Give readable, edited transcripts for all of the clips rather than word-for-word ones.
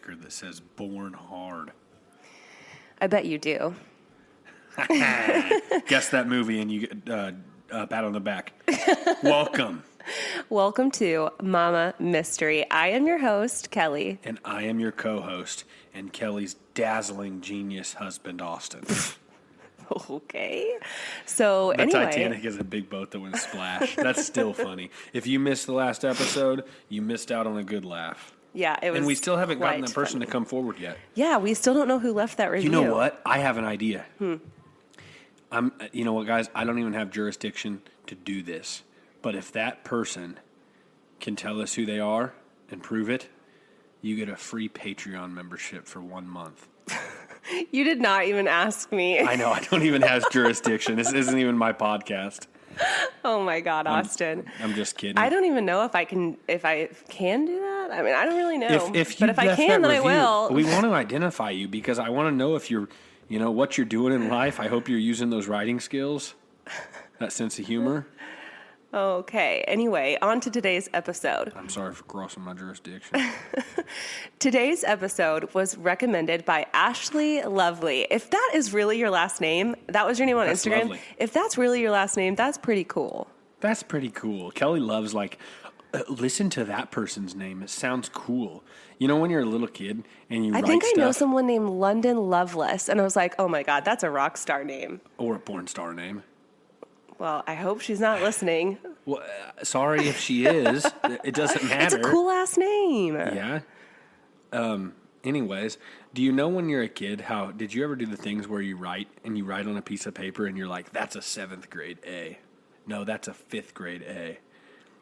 sticker that says "Born Hard." I bet you do. Guess that movie and you get a pat on the back. Welcome. Welcome to Mama Mystery. I am your host, Kelly. And I am your co-host and Kelly's dazzling genius husband, Austin. Okay. So the anyway. Titanic is a big boat that went splash. That's still funny. If you missed the last episode, you missed out on a good laugh. Yeah, it was. And we still haven't gotten quite that person funny. to come forward yet. Yeah, we still don't know who left that review. You know what? I have an idea. You know what, guys? I don't even have jurisdiction to do this. But if that person can tell us who they are and prove it, you get a free Patreon membership for 1 month. You did not even ask me. I know. I don't even have jurisdiction. This isn't even my podcast. Oh my God, Austin. I'm just kidding. I don't even know if I can do that. I mean, I don't really know. If but if I can, then I will. We want to identify you because I want to know if you're, what you're doing in life. I hope you're using those writing skills, that sense of humor. Okay. Anyway, on to today's episode. I'm sorry for crossing my jurisdiction. Today's episode was recommended by Ashley Lovely. If that is really your last name, that was your name on That's Instagram. lovely. If that's really your last name, that's pretty cool. That's pretty cool. Kelly loves, listen to that person's name. It sounds cool. You know when you're a little kid and you write think stuff? I know someone named London Loveless, and I was like, oh my God, that's a rock star name. Or a porn star name. Well, I hope she's not listening. Well, sorry if she is. It doesn't matter. It's a cool ass name. Yeah. Anyways, do you know when you're a kid, did you ever do the things where you write on a piece of paper and you're like, that's a 7th grade A. No, that's a 5th grade A.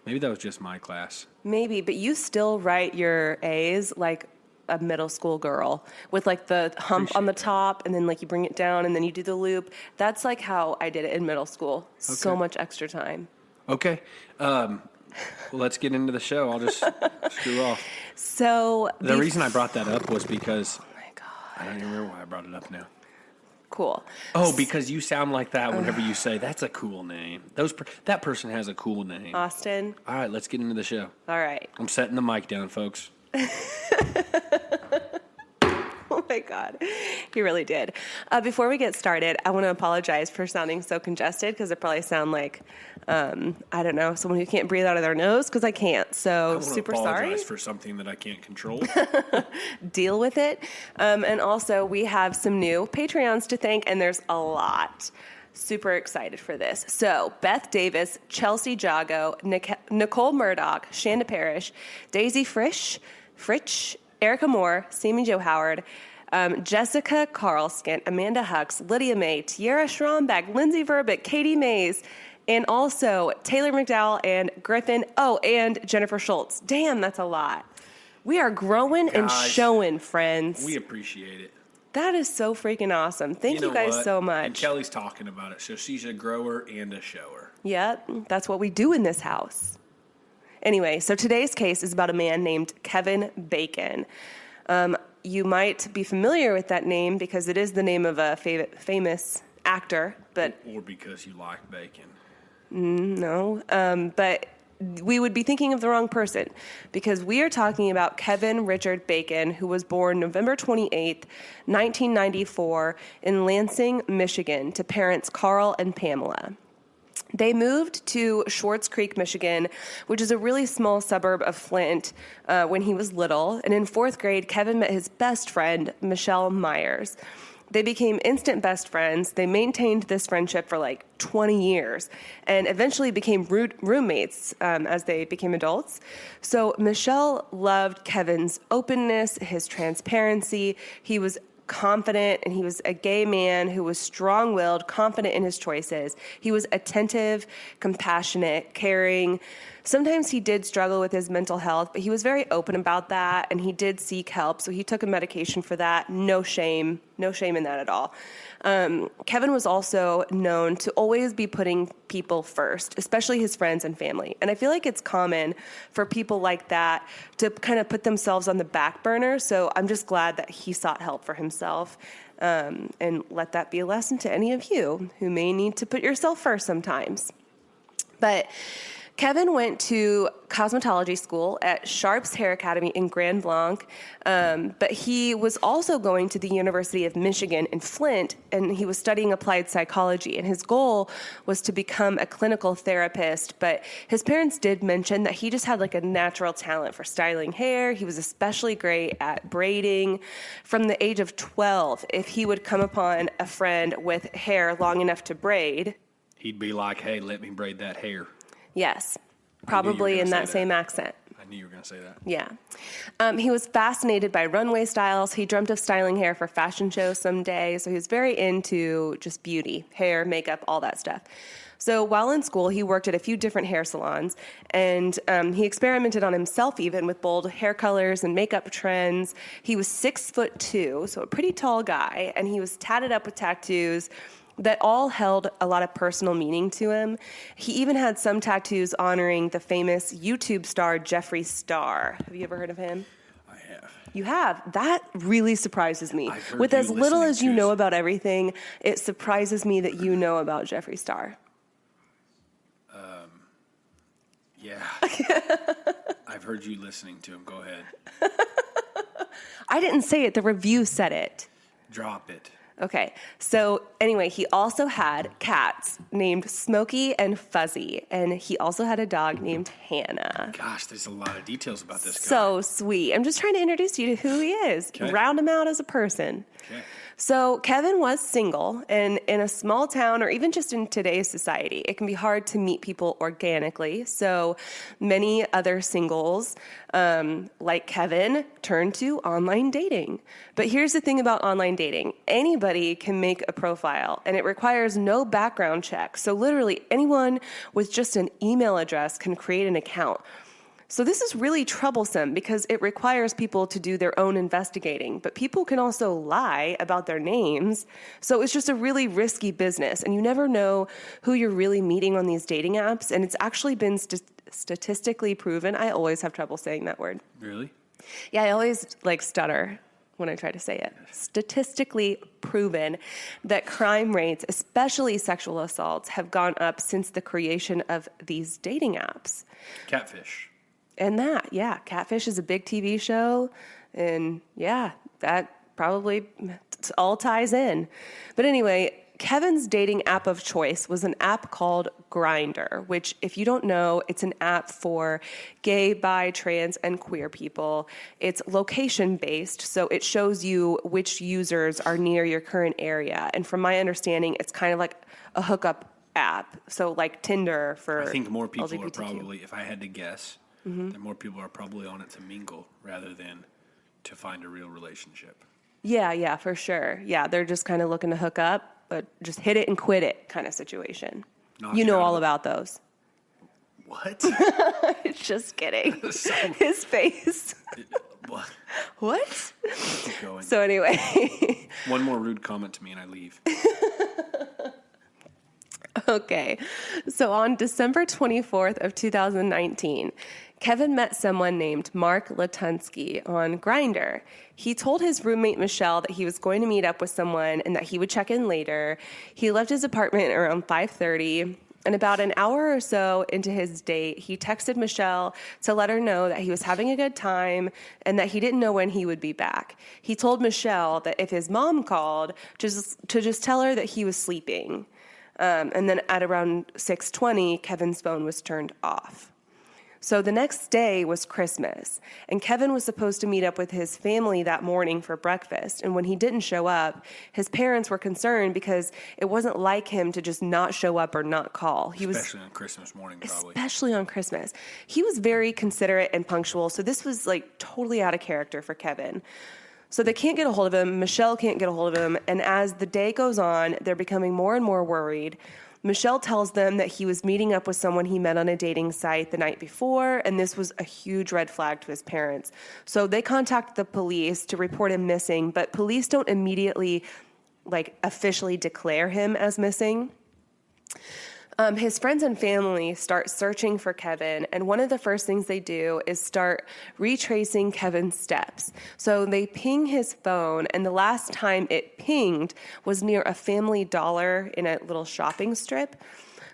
Maybe that was just my class. Maybe, but you still write your A's like a middle school girl with like the hump on the top and then like you bring it down and then you do the loop. That's like how I did it in middle school. Okay. So much extra time. Okay. Well, let's get into the show. I'll just screw off. So the reason I brought that up was because oh my God. I don't even remember why I brought it up now. Cool. Oh, because you sound like that whenever you say that's a cool name. That person has a cool name. Austin. All right, let's get into the show. All right. I'm setting the mic down, folks. Oh my God, he really did. Before we get started, I want to apologize for sounding so congested because I probably sound like, I don't know, someone who can't breathe out of their nose because I can't. So super sorry. I apologize for something that I can't control. Deal with it. And also, we have some new Patreons to thank, and there's a lot. Super excited for this. So, Beth Davis, Chelsea Jago, Nicole Murdoch, Shanda Parrish, Daisy Fritsch, Erica Moore, Sammy Jo Howard, Jessica Carlskin, Amanda Hux, Lydia May, Tiara Schrombach, Lindsay Verbick, Katie Mays, and also Taylor McDowell and Griffin. Oh, and Jennifer Schultz. Damn, that's a lot. We are growing and showing, friends. We appreciate it. That is so freaking awesome. Thank you guys so much. And Kelly's talking about it, so she's a grower and a shower. Yep, that's what we do in this house. Anyway, so today's case is about a man named Kevin Bacon. You might be familiar with that name because it is the name of a famous actor, but or because you like bacon. No, but we would be thinking of the wrong person because we are talking about Kevin Richard Bacon, who was born November 28th, 1994 in Lansing, Michigan, to parents Carl and Pamela. They moved to Schwartz Creek, Michigan, which is a really small suburb of Flint, when he was little. And in 4th grade, Kevin met his best friend, Michelle Myers. They became instant best friends. They maintained this friendship for like 20 years and eventually became roommates as they became adults. So Michelle loved Kevin's openness, his transparency. He was confident, and he was a gay man who was strong-willed, confident in his choices. He was attentive, compassionate, caring. Sometimes he did struggle with his mental health, but he was very open about that, and he did seek help, so he took a medication for that. No shame in that at all. Kevin was also known to always be putting people first, especially his friends and family. And I feel like it's common for people like that to kind of put themselves on the back burner. So I'm just glad that he sought help for himself. And let that be a lesson to any of you who may need to put yourself first sometimes. But Kevin went to cosmetology school at Sharps Hair Academy in Grand Blanc, but he was also going to the University of Michigan in Flint, and he was studying applied psychology, and his goal was to become a clinical therapist, but his parents did mention that he just had like a natural talent for styling hair. He was especially great at braiding. From the age of 12, if he would come upon a friend with hair long enough to braid, He'd be like, hey, let me braid that hair. yes, I knew you were probably gonna in say that that. same accent. I knew you were going to say that. Yeah. He was fascinated by runway styles. He dreamt of styling hair for fashion shows someday. So he was very into just beauty, hair, makeup, all that stuff. So while in school, he worked at a few different hair salons, and he experimented on himself even with bold hair colors and makeup trends. He was 6'2", so a pretty tall guy, and he was tatted up with tattoos that all held a lot of personal meaning to him. He even had some tattoos honoring the famous YouTube star Jeffree Star. Have you ever heard of him? I have. You have? That really surprises me. I've heard With you as little listening as you to know his- about everything, it surprises me that you know about Jeffree Star. Yeah. I've heard you listening to him. Go ahead. I didn't say it, the review said it. Drop it. Okay, so anyway, he also had cats named Smokey and Fuzzy, and he also had a dog named Hannah. Gosh, there's a lot of details about this guy. So sweet. I'm just trying to introduce you to who he is, Okay. round him out as a person. Okay. So Kevin was single, and in a small town, or even just in today's society, it can be hard to meet people organically. So many other singles, like Kevin, turn to online dating. But here's the thing about online dating. Anybody can make a profile, and it requires no background check. So literally anyone with just an email address can create an account. So this is really troublesome because it requires people to do their own investigating, but people can also lie about their names. So it's just a really risky business, and you never know who you're really meeting on these dating apps. And it's actually been statistically proven. I always have trouble saying that word. Really? Yeah, I always stutter when I try to say it. Statistically proven that crime rates, especially sexual assaults, have gone up since the creation of these dating apps. Catfish. And Catfish is a big TV show, and yeah, that probably all ties in. But anyway, Kevin's dating app of choice was an app called Grindr, which, if you don't know, it's an app for gay, bi, trans, and queer people. It's location-based, so it shows you which users are near your current area. And from my understanding, it's kind of like a hookup app, so like Tinder for I think more people are LGBTQ. probably, if I had to guess, that more people are probably on it to mingle rather than to find a real relationship. Yeah, for sure. Yeah, they're just kind of looking to hook up, but just hit it and quit it kind of situation. Knock You it know out of all the- about those. What? Just kidding. So- His face. What? What? Keep going. So anyway, One more rude comment to me and I leave. okay. So on December 24th of 2019, Kevin met someone named Mark Latunsky on Grindr. He told his roommate Michelle that he was going to meet up with someone and that he would check in later. He left his apartment around 5:30, and about an hour or so into his date, he texted Michelle to let her know that he was having a good time and that he didn't know when he would be back. He told Michelle that if his mom called, to just tell her that he was sleeping. And then at around 6:20, Kevin's phone was turned off. So the next day was Christmas, and Kevin was supposed to meet up with his family that morning for breakfast. And when he didn't show up, his parents were concerned because it wasn't like him to just not show up or not call. Especially on Christmas morning, probably. Especially on Christmas. He was very considerate and punctual, so this was like totally out of character for Kevin. So they can't get a hold of him. Michelle can't get a hold of him. And as the day goes on, they're becoming more and more worried. Michelle tells them that he was meeting up with someone he met on a dating site the night before, and this was a huge red flag to his parents. So they contact the police to report him missing, but police don't immediately officially declare him as missing. His friends and family start searching for Kevin, and one of the first things they do is start retracing Kevin's steps. So they ping his phone, and the last time it pinged was near a Family Dollar in a little shopping strip.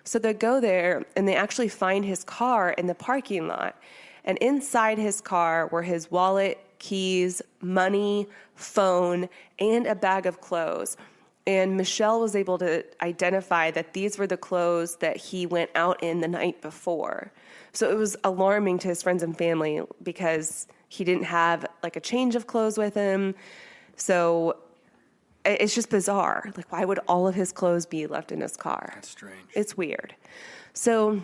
So they go there and they actually find his car in the parking lot. And inside his car were his wallet, keys, money, phone, and a bag of clothes. And Michelle was able to identify that these were the clothes that he went out in the night before. So it was alarming to his friends and family because he didn't have like a change of clothes with him. So it's just bizarre. Like, why would all of his clothes be left in his car? That's strange. It's weird. So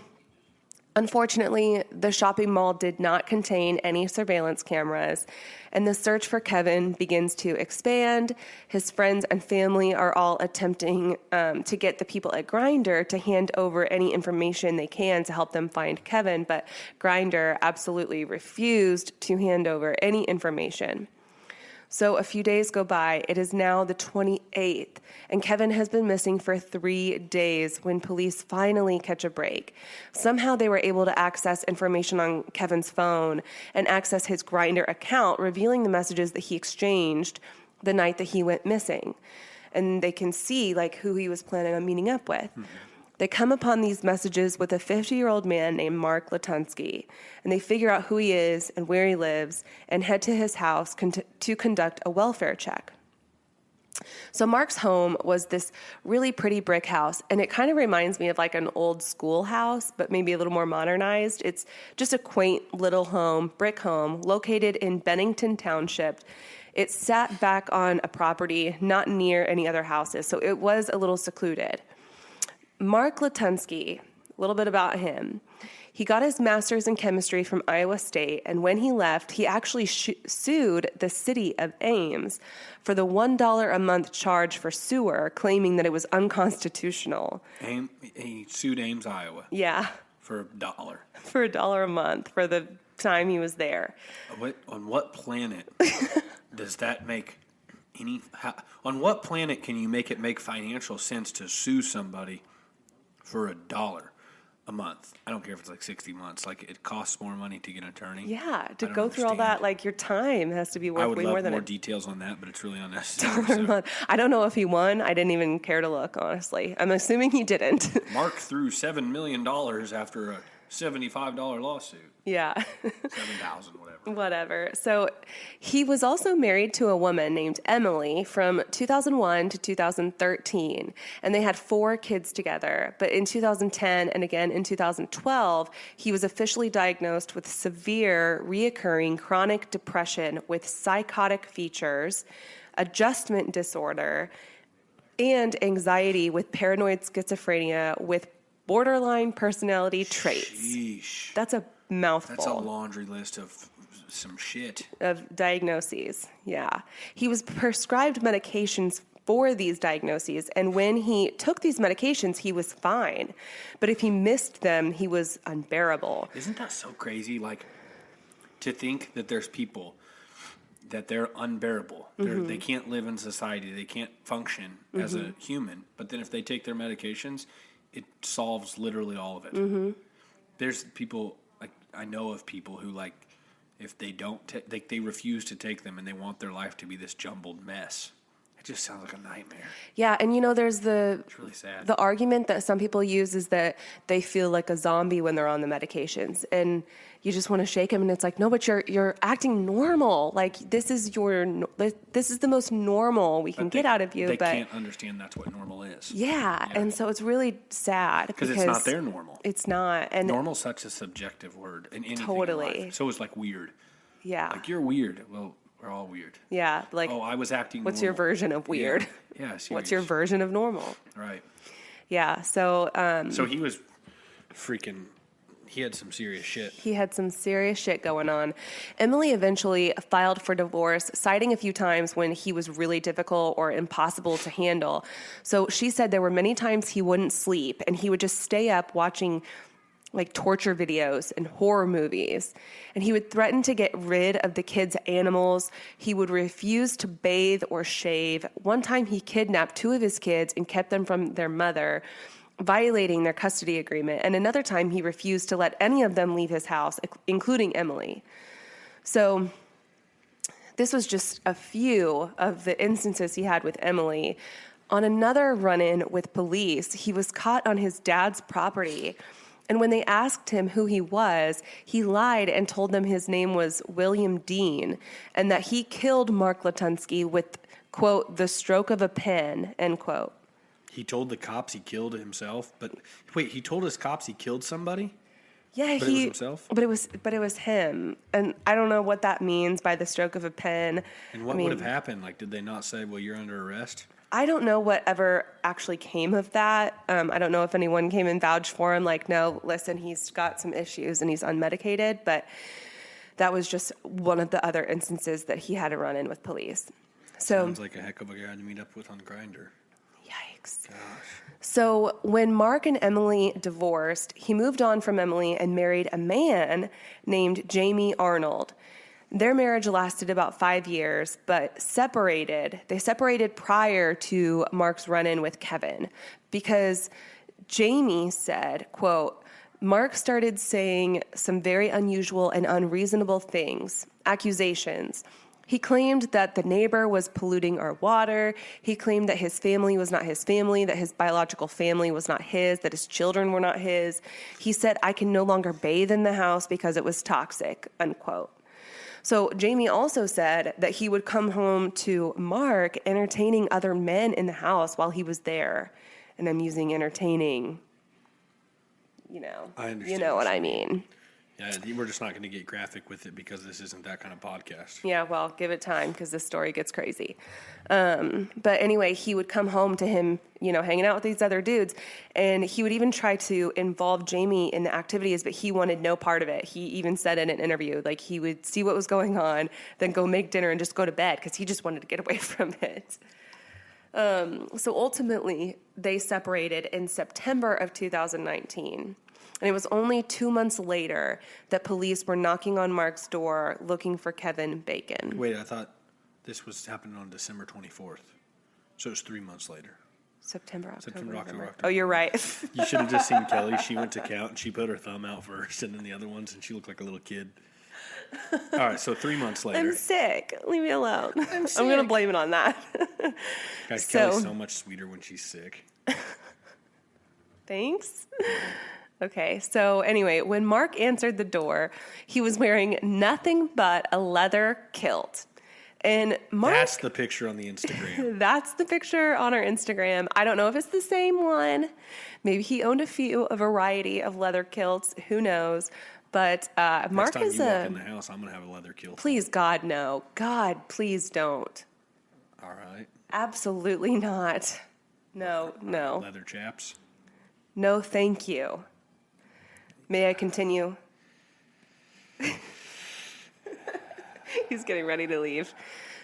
unfortunately, the shopping mall did not contain any surveillance cameras, and the search for Kevin begins to expand. His friends and family are all attempting to get the people at Grindr to hand over any information they can to help them find Kevin, but Grindr absolutely refused to hand over any information. So a few days go by. It is now the 28th, and Kevin has been missing for 3 days when police finally catch a break. Somehow they were able to access information on Kevin's phone and access his Grindr account, revealing the messages that he exchanged the night that he went missing. And they can see like who he was planning on meeting up with. Mm-hmm. They come upon these messages with a 50-year-old man named Mark Latunsky, and they figure out who he is and where he lives and head to his house to conduct a welfare check. So Mark's home was this really pretty brick house, and it kind of reminds me of like an old schoolhouse, but maybe a little more modernized. It's just a quaint little home, brick home, located in Bennington Township. It sat back on a property not near any other houses, so it was a little secluded. Mark Latunsky, a little bit about him. He got his master's in chemistry from Iowa State, and when he left, he actually sued the city of Ames for the $1 a month charge for sewer, claiming that it was unconstitutional. He sued Ames, Iowa. Yeah. For $1. For $1 a month for the time he was there. On what planet does that make on what planet can you make it make financial sense to sue somebody for $1 a month? I don't care if it's like 60 months. Like, it costs more money to get an attorney. Yeah, to go through all that, like, your time has to be worth way more than I would love more details on that, but it's really unnecessary. $1 a month. I don't know if he won. I didn't even care to look, honestly. I'm assuming he didn't. Mark threw $7 million after a $75 lawsuit. Yeah. 7,000, whatever. Whatever. So he was also married to a woman named Emily from 2001 to 2013, and they had 4 kids together. But in 2010 and again in 2012, he was officially diagnosed with severe reoccurring chronic depression with psychotic features, adjustment disorder, and anxiety with paranoid schizophrenia with borderline personality traits. Sheesh. That's a mouthful. That's a laundry list of some shit. Of diagnoses, yeah. He was prescribed medications for these diagnoses, and when he took these medications, he was fine. But if he missed them, he was unbearable. Isn't that so crazy? Like, to think that there's people that they're unbearable. Mm-hmm. They can't live in society. They can't function as a human. But then if they take their medications, it solves literally all of it. Mm-hmm. There's people, like, I know of people who, like, if they don't they refuse to take them and they want their life to be this jumbled mess. It just sounds like a nightmare. Yeah, and there's it's really sad. The argument that some people use is that they feel like a zombie when they're on the medications, and you just want to shake them, and it's like, no, but you're acting normal. Like, this is the most normal we can get out of you. They but can't understand that's what normal is. Yeah, and so it's really sad because it's not their normal. It's not, and normal's such a subjective word in anything totally. in life. So it's like weird. Yeah, like, you're weird. Well, we're all weird. Yeah, like, oh, I was acting what's normal. your version of weird? Yeah, what's your version of normal? Right. Yeah, so so he was freaking, he had some serious shit. He had some serious shit going on. Emily eventually filed for divorce, citing a few times when he was really difficult or impossible to handle. So she said there were many times he wouldn't sleep, and he would just stay up watching like torture videos and horror movies. And he would threaten to get rid of the kids' animals. He would refuse to bathe or shave. One time he kidnapped 2 of his kids and kept them from their mother, violating their custody agreement. And another time he refused to let any of them leave his house, including Emily. So this was just a few of the instances he had with Emily. on another run-in with police, he was caught on his dad's property. And when they asked him who he was, he lied and told them his name was William Dean and that he killed Mark Latunsky with, quote, the stroke of a pen, end quote. He told the cops he killed himself, but wait, he told his cops he killed somebody? Yeah, But it was himself? But it was him. And I don't know what that means by the stroke of a pen. And what would have happened? Like, did they not say, well, you're under arrest? I don't know what ever actually came of that. I don't know if anyone came and vouched for him, like, no, listen, he's got some issues and he's unmedicated. But that was just one of the other instances that he had a run-in with police. So Sounds like a heck of a guy to meet up with on Grindr. yikes. Gosh. So when Mark and Emily divorced, he moved on from Emily and married a man named Jamie Arnold. Their marriage lasted about 5 years, but they separated prior to Mark's run-in with Kevin because Jamie said, quote, Mark started saying some very unusual and unreasonable things, accusations. He claimed that the neighbor was polluting our water. He claimed that his family was not his family, that his biological family was not his, that his children were not his. He said, I can no longer bathe in the house because it was toxic, unquote. So Jamie also said that he would come home to Mark entertaining other men in the house while he was there. And I'm using entertaining, I understand you know what I mean. Yeah, we're just not going to get graphic with it because this isn't that kind of podcast. Yeah, well, give it time because this story gets crazy. But anyway, he would come home to him, hanging out with these other dudes, and he would even try to involve Jamie in the activities, but he wanted no part of it. He even said in an interview, like, he would see what was going on, then go make dinner and just go to bed because he just wanted to get away from it. So ultimately, they separated in September of 2019. And it was only 2 months later that police were knocking on Mark's door looking for Kevin Bacon. Wait, I thought this was happening on December 24th. So it was 3 months later. September, October. October. Oh, you're right. You should have just seen Kelly. She went to count and she put her thumb out first and then the other ones, and she looked like a little kid. All right, so 3 months later. I'm sick. Leave me alone. I'm going to blame it on that. Guys, Kelly's so much sweeter when she's sick. Thanks. Okay, so anyway, when Mark answered the door, he was wearing nothing but a leather kilt. And Mark... That's the picture on the Instagram. That's the picture on our Instagram. I don't know if it's the same one. Maybe he owned a variety of leather kilts. Who knows? But Mark Next time is you walk in the house, I'm going to have a leather kilt. Please, God, no. God, please don't. All right. Absolutely not. No. Leather chaps. No, thank you. May I continue? He's getting ready to leave.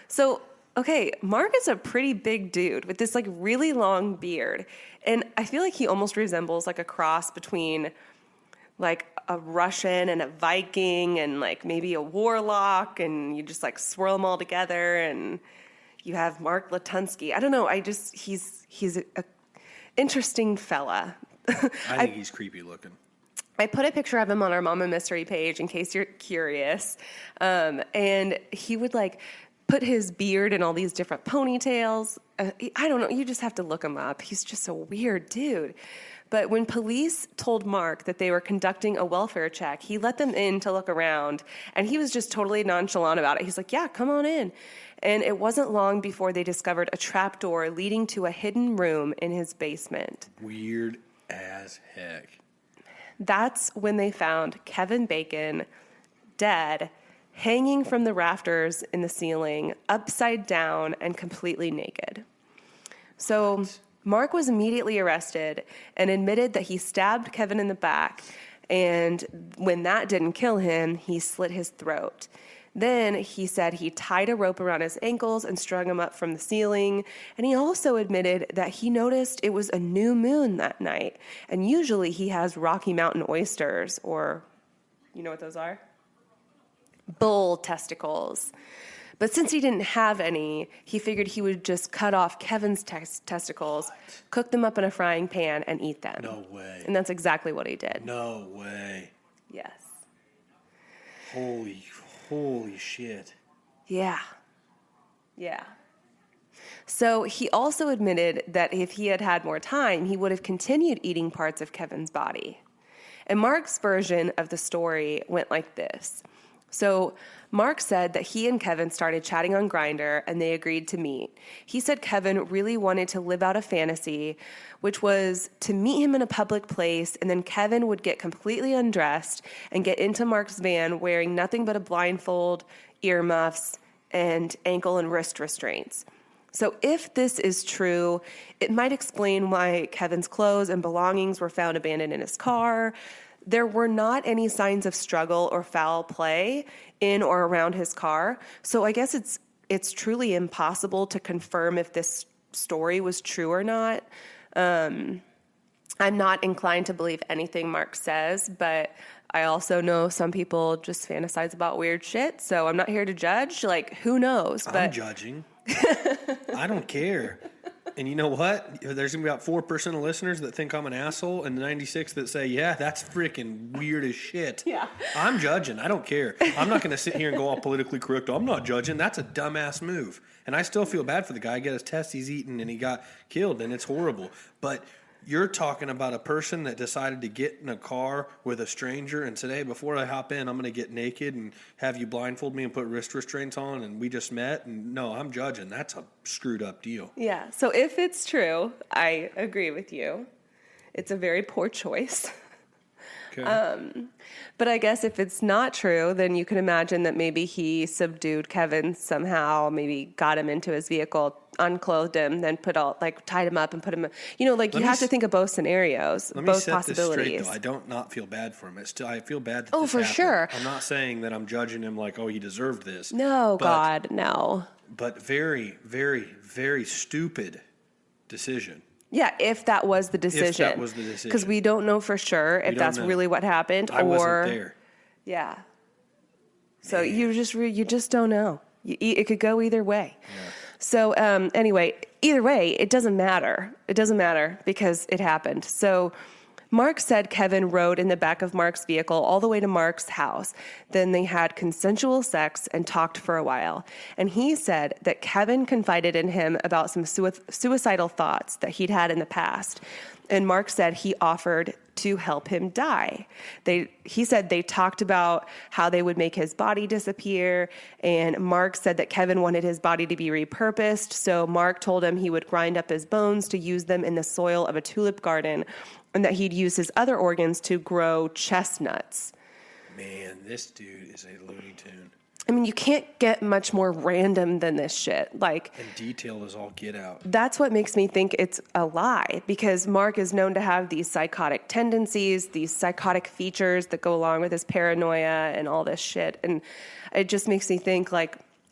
So, okay, Mark is a pretty big dude with this really long beard. And I feel like he almost resembles a cross between a Russian and a Viking and maybe a warlock, and you just swirl them all together and you have Mark Latunsky. I don't know. He's a interesting fella. I think he's creepy looking. I put a picture of him on our Mama Mystery page in case you're curious. And he would put his beard in all these different ponytails. I don't know. You just have to look him up. He's just a weird dude. But when police told Mark that they were conducting a welfare check, he let them in to look around. And he was just totally nonchalant about it. He's like, yeah, come on in. And it wasn't long before they discovered a trapdoor leading to a hidden room in his basement. Weird as heck. That's when they found Kevin Bacon dead, hanging from the rafters in the ceiling, upside down and completely naked. So Mark was immediately arrested and admitted that he stabbed Kevin in the back, and when that didn't kill him, he slit his throat. Then he said he tied a rope around his ankles and strung him up from the ceiling. And he also admitted that he noticed it was a new moon that night. And usually he has Rocky Mountain oysters, or you know what those are? Bull testicles. But since he didn't have any, he figured he would just cut off Kevin's testicles, cook them up in a frying pan, and eat them. No way. And that's exactly what he did. No way. Yes. Holy shit. Yeah. So he also admitted that if he had had more time, he would have continued eating parts of Kevin's body. And Mark's version of the story went like this. So Mark said that he and Kevin started chatting on Grindr and they agreed to meet. He said Kevin really wanted to live out a fantasy, which was to meet him in a public place, and then Kevin would get completely undressed and get into Mark's van wearing nothing but a blindfold, earmuffs, and ankle and wrist restraints. So if this is true, it might explain why Kevin's clothes and belongings were found abandoned in his car. There were not any signs of struggle or foul play in or around his car. So I guess it's truly impossible to confirm if this story was true or not. I'm not inclined to believe anything Mark says, but I also know some people just fantasize about weird shit. So I'm not here to judge. Like, who knows? But I'm judging. I don't care. And you know what? There's going to be about 4% of listeners that think I'm an asshole and the 96 that say, yeah, that's freaking weird as shit. Yeah. I'm judging. I don't care. I'm not going to sit here and go all politically correct. I'm not judging. That's a dumbass move. And I still feel bad for the guy. He got his testes eaten and he got killed, and it's horrible. But you're talking about a person that decided to get in a car with a stranger and said, hey, before I hop in, I'm going to get naked and have you blindfold me and put wrist restraints on, and we just met. And no, I'm judging. That's a screwed up deal. Yeah. So if it's true, I agree with you. It's a very poor choice. Okay. But I guess if it's not true, then you can imagine that maybe he subdued Kevin somehow, maybe got him into his vehicle, unclothed him, then tied him up and put him, you have to think of both scenarios, both possibilities. This straight, though. I not feel bad for him. I feel bad that Oh, this for happened. sure. I'm not saying that I'm judging him like, oh, he deserved this. No, God, no. But very, very, very stupid decision. Yeah, if that was the decision. If that was the decision. Because we don't know for sure if that's really what happened. I wasn't there. Yeah. So you just don't know. It could go either way. Yeah. So anyway, either way, it doesn't matter. It doesn't matter because it happened. So Mark said Kevin rode in the back of Mark's vehicle all the way to Mark's house. Then they had consensual sex and talked for a while. And he said that Kevin confided in him about some suicidal thoughts that he'd had in the past. And Mark said he offered to help him die. He said they talked about how they would make his body disappear. And Mark said that Kevin wanted his body to be repurposed. So Mark told him he would grind up his bones to use them in the soil of a tulip garden, and that he'd use his other organs to grow chestnuts. Man, this dude is a Looney Tune. I mean, you can't get much more random than this shit. And detail is all get out. That's what makes me think it's a lie, because Mark is known to have these psychotic tendencies, these psychotic features that go along with his paranoia and all this shit. And it just makes me think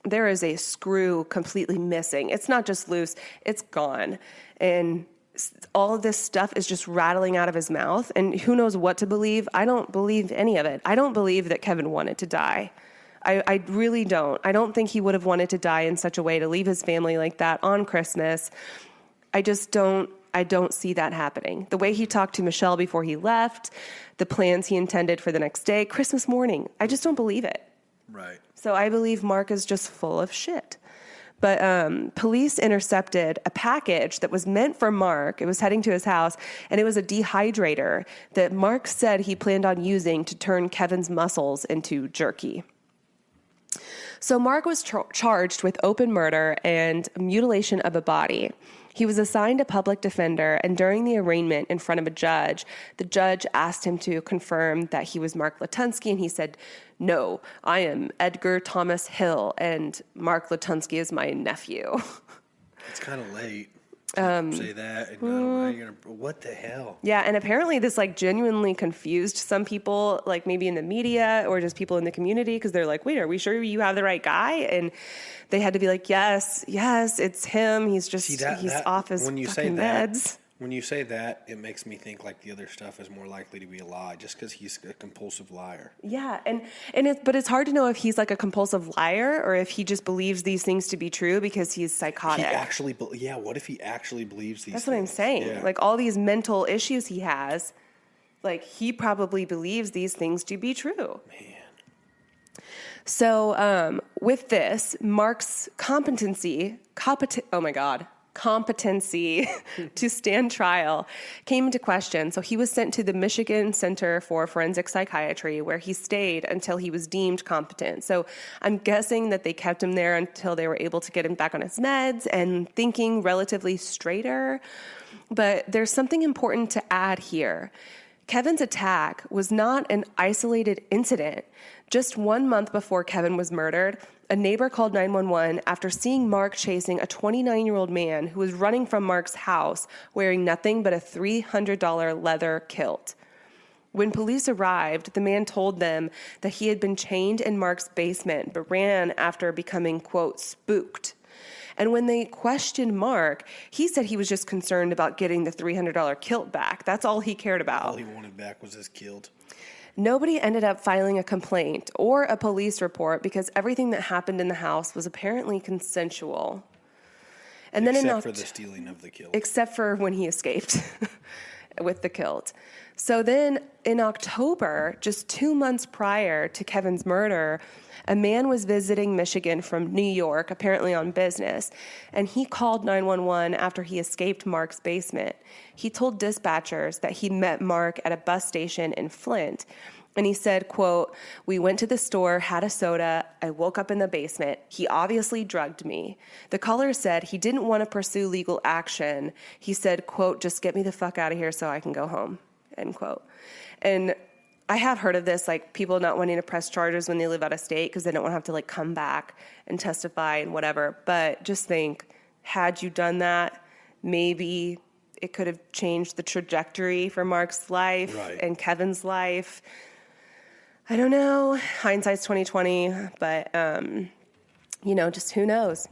there is a screw completely missing. It's not just loose, it's gone. And all of this stuff is just rattling out of his mouth, and who knows what to believe. I don't believe any of it. I don't believe that Kevin wanted to die. I really don't. I don't think he would have wanted to die in such a way to leave his family like that on Christmas. I don't see that happening. The way he talked to Michelle before he left, the plans he intended for the next day, Christmas morning, I just don't believe it. Right. So I believe Mark is just full of shit. But police intercepted a package that was meant for Mark. It was heading to his house, and it was a dehydrator that Mark said he planned on using to turn Kevin's muscles into jerky. So Mark was charged with open murder and mutilation of a body. He was assigned a public defender, and during the arraignment in front of a judge, the judge asked him to confirm that he was Mark Latunsky, and he said, "No, I am Edgar Thomas Hill, and Mark Latunsky is my nephew." It's kind of late to say that. And what the hell? Yeah, and apparently this genuinely confused some people, maybe in the media or just people in the community, because they're like, wait, are we sure you have the right guy? And they had to be like, yes, it's him. He's just, he's off his fucking meds. When you say that, it makes me think the other stuff is more likely to be a lie, just because he's a compulsive liar. Yeah, but it's hard to know if he's a compulsive liar or if he just believes these things to be true because he's psychotic. What if he actually believes these things? That's what I'm saying. Yeah. All these mental issues he has, he probably believes these things to be true. Man. So with this, Mark's competency to stand trial came into question. So he was sent to the Michigan Center for Forensic Psychiatry, where he stayed until he was deemed competent. So I'm guessing that they kept him there until they were able to get him back on his meds and thinking relatively straighter. But there's something important to add here. Kevin's attack was not an isolated incident. Just 1 month before Kevin was murdered, a neighbor called 911 after seeing Mark chasing a 29-year-old man who was running from Mark's house wearing nothing but a $300 leather kilt. When police arrived, the man told them that he had been chained in Mark's basement but ran after becoming, quote, spooked. And when they questioned Mark, he said he was just concerned about getting the $300 kilt back. That's all he cared about. All he wanted back was his kilt. Nobody ended up filing a complaint or a police report because everything that happened in the house was apparently consensual. And Except for the stealing of the kilt. Except for when he escaped with the kilt. So then in October, just 2 months prior to Kevin's murder, a man was visiting Michigan from New York, apparently on business, and he called 911 after he escaped Mark's basement. He told dispatchers that he met Mark at a bus station in Flint, and he said, quote, "We went to the store, had a soda, I woke up in the basement. He obviously drugged me." The caller said he didn't want to pursue legal action. He said, quote, "Just get me the fuck out of here so I can go home," end quote. And I have heard of this, like people not wanting to press charges when they live out of state because they don't want to have to like come back and testify and whatever. But just think, had you done that, maybe it could have changed the trajectory for Mark's life and Kevin's life. I don't know. Hindsight's 2020, but just who knows?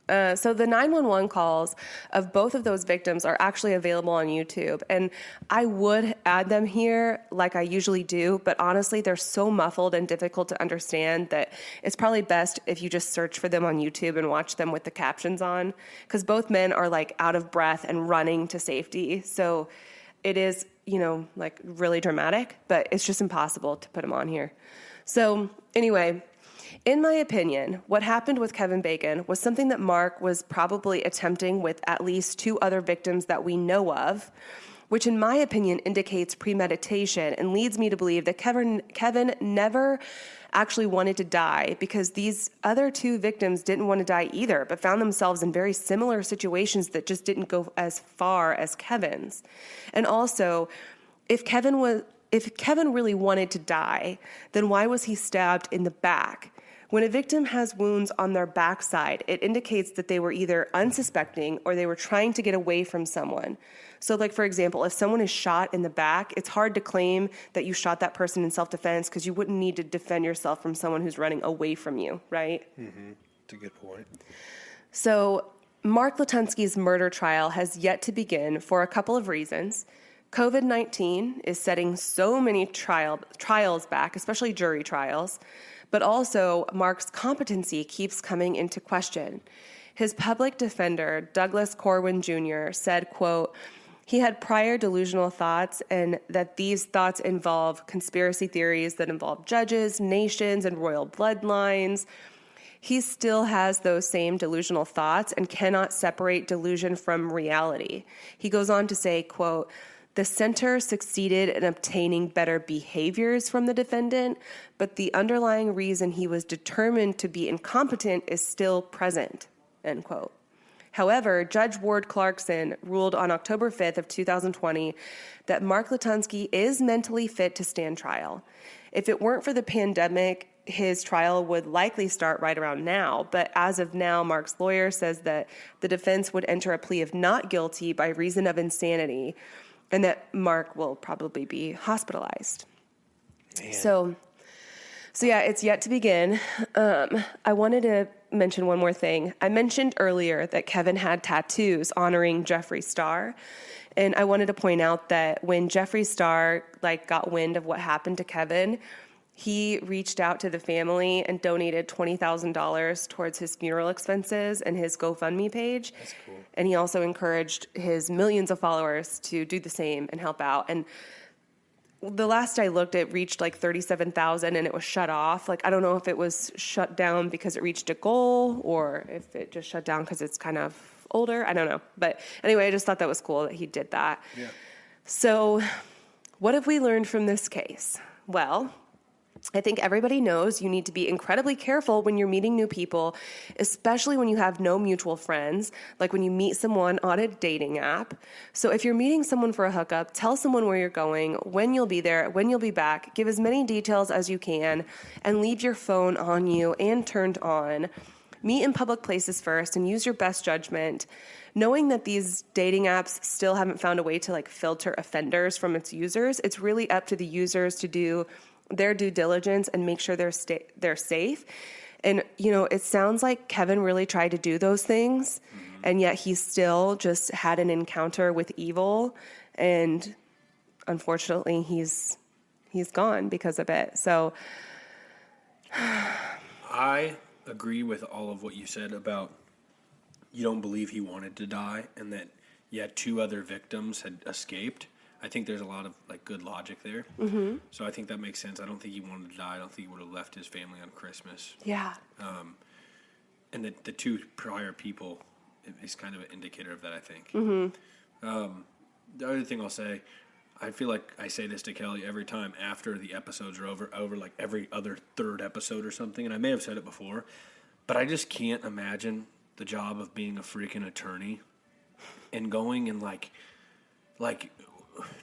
So the 911 calls of both of those victims are actually available on YouTube. And I would add them here like I usually do, but honestly, they're so muffled and difficult to understand that it's probably best if you just search for them on YouTube and watch them with the captions on, because both men are like out of breath and running to safety. So it is, like really dramatic, but it's just impossible to put them on here. So anyway, in my opinion, what happened with Kevin Bacon was something that Mark was probably attempting with at least 2 other victims that we know of, which in my opinion indicates premeditation and leads me to believe that Kevin never actually wanted to die because these other 2 victims didn't want to die either, but found themselves in very similar situations that just didn't go as far as Kevin's. And also, if Kevin really wanted to die, then why was he stabbed in the back? When a victim has wounds on their backside, it indicates that they were either unsuspecting or they were trying to get away from someone. So like, for example, if someone is shot in the back, it's hard to claim that you shot that person in self-defense because you wouldn't need to defend yourself from someone who's running away from you, right? Mm-hmm. That's a good point. So Mark Latunsky's murder trial has yet to begin for a couple of reasons. COVID-19 is setting so many trials back, especially jury trials. But also, Mark's competency keeps coming into question. His public defender, Douglas Corwin Jr., said, quote, "He had prior delusional thoughts and that these thoughts involve conspiracy theories that involve judges, nations, and royal bloodlines. He still has those same delusional thoughts and cannot separate delusion from reality." He goes on to say, quote, "The center succeeded in obtaining better behaviors from the defendant, but the underlying reason he was determined to be incompetent is still present," end quote. However, Judge Ward Clarkson ruled on October 5th of 2020 that Mark Latunsky is mentally fit to stand trial. If it weren't for the pandemic, his trial would likely start right around now. But as of now, Mark's lawyer says that the defense would enter a plea of not guilty by reason of insanity, and that Mark will probably be hospitalized. Man. So yeah, it's yet to begin. I wanted to mention one more thing. I mentioned earlier that Kevin had tattoos honoring Jeffree Star. And I wanted to point out that when Jeffree Star got wind of what happened to Kevin, he reached out to the family and donated $20,000 towards his funeral expenses and his GoFundMe page. That's cool. And he also encouraged his millions of followers to do the same and help out. And the last I looked, it reached like 37,000 and it was shut off. Like, I don't know if it was shut down because it reached a goal or if it just shut down because it's kind of older. I don't know. But anyway, I just thought that was cool that he did that. Yeah. So what have we learned from this case? Well, I think everybody knows you need to be incredibly careful when you're meeting new people, especially when you have no mutual friends, like when you meet someone on a dating app. So if you're meeting someone for a hookup, tell someone where you're going, when you'll be there, when you'll be back, give as many details as you can, and leave your phone on you and turned on. Meet in public places first and use your best judgment. Knowing that these dating apps still haven't found a way to like filter offenders from its users, it's really up to the users to do their due diligence and make sure they're safe. And, you know, it sounds like Kevin really tried to do those things, and yet he still just had an encounter with evil, and unfortunately he's gone because of it. So I agree with all of what you said about you don't believe he wanted to die and that, yeah, 2 other victims had escaped. I think there's a lot of like good logic there. Mm-hmm. So I think that makes sense. I don't think he wanted to die. I don't think he would have left his family on Christmas. yeah, And the 2 prior people is kind of an indicator of that, I think. Mm-hmm. The other thing I'll say, I feel like I say this to Kelly every time after the episodes are over like every other 3rd episode or something, and I may have said it before, but I just can't imagine the job of being a freaking attorney and going and like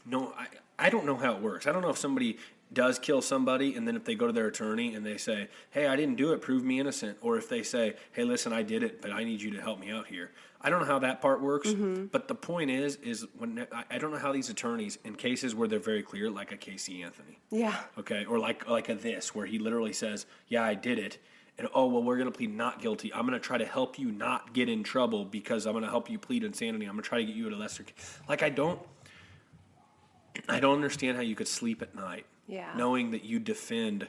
no, I don't know how it works. I don't know if somebody does kill somebody and then if they go to their attorney and they say, hey, I didn't do it, prove me innocent. Or if they say, hey, listen, I did it, but I need you to help me out here. I don't know how that part works. But the point is when I don't know how these attorneys, in cases where they're very clear, like a Casey Anthony. yeah, Okay, or like a this, where he literally says, yeah, I did it. And, oh, well, we're going to plead not guilty. I'm going to try to help you not get in trouble because I'm going to help you plead insanity. I'm going to try to get you at a lesser case. Like, I don't understand how you could sleep at night knowing that you defend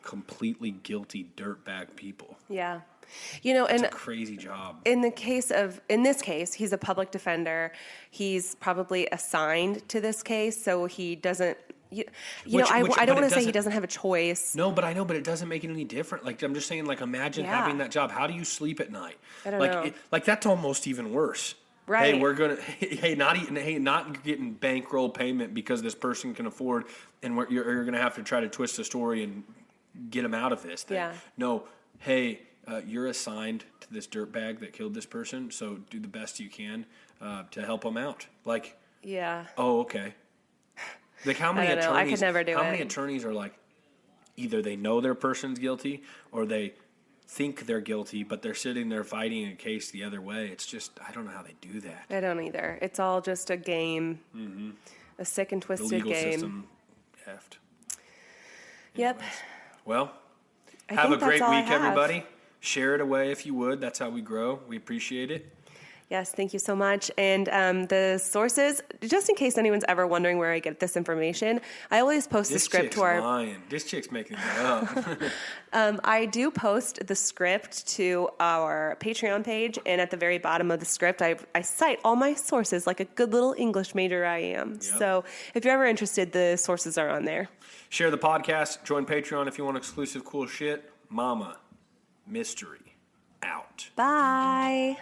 completely guilty dirtbag people. yeah. You know, It's and a crazy job. in this case, he's a public defender. He's probably assigned to this case, so he doesn't. I don't but want it to say he doesn't- doesn't have a choice. No, but I know, but it doesn't make it any different. Like, I'm just saying, like, imagine Yeah. having that job. How do you sleep at night? I don't like, know. Like, that's almost even worse. Right. Hey, we're gonna. Hey, not getting bankroll payment because this person can afford, and you're gonna have to try to twist the story and get them out of this thing. Yeah. No. Hey, you're assigned to this dirtbag that killed this person, so do the best you can to help them out. Like, Yeah. oh, okay. Like, how many I don't know. attorneys? I could never do how it. many attorneys are like, either they know their person's guilty or they think they're guilty, but they're sitting there fighting a case the other way. It's just, I don't know how they do that. I don't either. It's all just a game, a sick and The twisted legal game. system effed. Yep. Anyways. Well, I have a think that's great all I week, have. everybody. Share it away if you would. That's how we grow. We appreciate it. Yes, thank you so much. And the sources, just in case anyone's ever wondering where I get this information, I always post the This script chick's to our. lying. This chick's making it up. I do post the script to our Patreon page, and at the very bottom of the script, I cite all my sources like a good little English major I am. Yep. So if you're ever interested, the sources are on there. Share the podcast. Join Patreon if you want exclusive cool shit. Mama Mystery out. Bye.